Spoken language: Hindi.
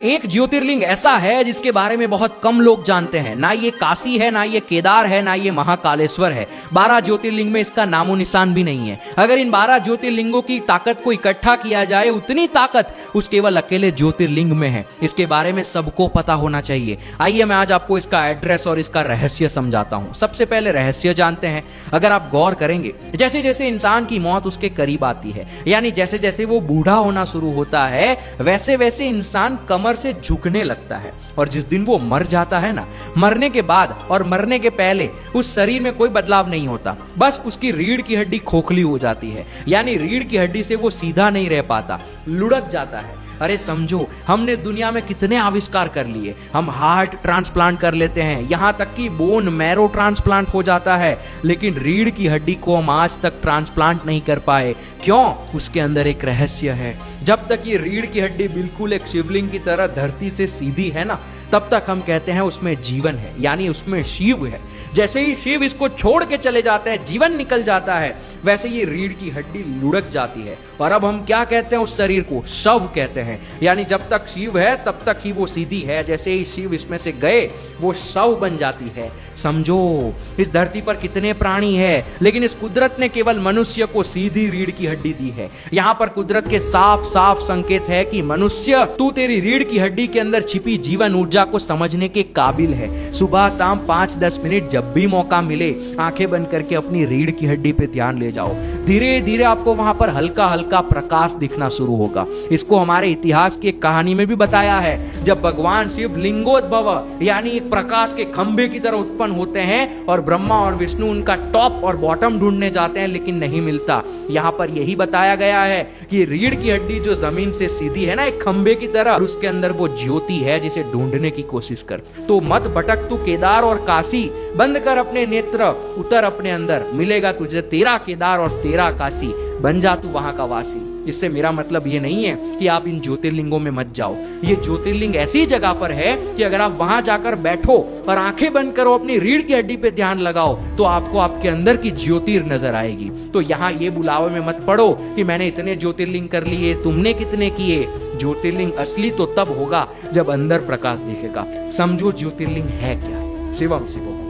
एक ज्योतिर्लिंग ऐसा है जिसके बारे में बहुत कम लोग जानते हैं। ना ये काशी है, ना ये केदार है, ना ये महाकालेश्वर है। 12 ज्योतिर्लिंग में इसका नामो निशान भी नहीं है। अगर इन 12 ज्योतिर्लिंगों की ताकत को इकट्ठा किया जाए, उतनी ताकत उस केवल अकेले ज्योतिर्लिंग में है। इसके बारे में सबको पता होना चाहिए। आइए मैं आज आपको इसका एड्रेस और इसका रहस्य समझाता हूं। सबसे पहले रहस्य जानते हैं। अगर आप गौर करेंगे, जैसे जैसे इंसान की मौत उसके करीब आती है, यानी जैसे जैसे वो बूढ़ा होना शुरू होता है, वैसे वैसे इंसान कमर से झुकने लगता है। और जिस दिन वो मर जाता है ना, मरने के बाद और मरने के पहले उस शरीर में कोई बदलाव नहीं होता। बस उसकी रीढ़ की हड्डी खोखली हो जाती है, यानी रीढ़ की हड्डी से वो सीधा नहीं रह पाता, लुढ़क जाता है। अरे समझो, हमने दुनिया में कितने आविष्कार कर लिए। हम हार्ट ट्रांसप्लांट कर लेते हैं, यहां तक कि बोन मैरो ट्रांसप्लांट हो जाता है, लेकिन रीढ़ की हड्डी को हम आज तक ट्रांसप्लांट नहीं कर पाए। क्यों? उसके अंदर एक रहस्य है। जब तक ये रीढ़ की हड्डी बिल्कुल एक शिवलिंग की तरह धरती से सीधी है ना, तब तक हम कहते हैं उसमें जीवन है, यानी उसमें शिव है। जैसे ही शिव इसको छोड़ के चले जाते हैं, जीवन निकल जाता है, वैसे ये रीढ़ की हड्डी लुढ़क जाती है। और अब हम क्या कहते हैं उस शरीर को? शव कहते हैं। यानी जब तक शिव है तब तक ही वो सीधी है, जैसे ही शिव इसमें से गए वो शव बन जाती है। समझो, इस धरती पर कितने प्राणी है, लेकिन इस कुदरत ने केवल मनुष्य को सीधी रीढ़ की हड्डी दी है। यहां पर कुदरत के साफ साफ संकेत है कि मनुष्य, तू तेरी रीढ़ की हड्डी के अंदर छिपी जीवन ऊर्जा को समझने के काबिल है। सुबह शाम 5-10 मिनट जब भी मौका मिले, आंखें बंद करके अपनी रीढ़ की हड्डी पे ध्यान ले जाओ। धीरे धीरे आपको वहां पर हल्का हल्का प्रकाश दिखना शुरू होगा। इसको हमारे इतिहास की एक कहानी में भी बताया है। जब भगवान शिव लिंगोद्भव यानी एक प्रकाश के खंभे की तरह उत्पन्न होते हैं और ब्रह्मा और विष्णु उनका टॉप और बॉटम ढूंढने जाते हैं, लेकिन नहीं मिलता। यहाँ पर यही बताया गया है कि रीढ़ की हड्डी जो जमीन से सीधी है ना, एक खंभे की तरह, और उसके अंदर वो ज्योति है जिसे ढूंढने की कोशिश कर। तो मत भटक तू केदार और काशी, बंद कर अपने नेत्र, उतर अपने अंदर, मिलेगा तुझे तेरा केदार और तेरा काशी, बन जा तू वहां का वासी। इससे मेरा मतलब ये नहीं है कि आप इन ज्योतिर्लिंगों में मत जाओ। ये ज्योतिर्लिंग ऐसी जगह पर है कि अगर आप वहां जाकर बैठो और आंखें बंद करो, अपनी रीढ़ की हड्डी पे ध्यान लगाओ, तो आपको आपके अंदर की ज्योतिर नजर आएगी। तो यहाँ ये बुलावे में मत पड़ो कि मैंने इतने ज्योतिर्लिंग कर लिए, तुमने कितने किए। ज्योतिर्लिंग असली तो तब होगा जब अंदर प्रकाश दिखेगा। समझो ज्योतिर्लिंग है क्या। शिवम शिवम।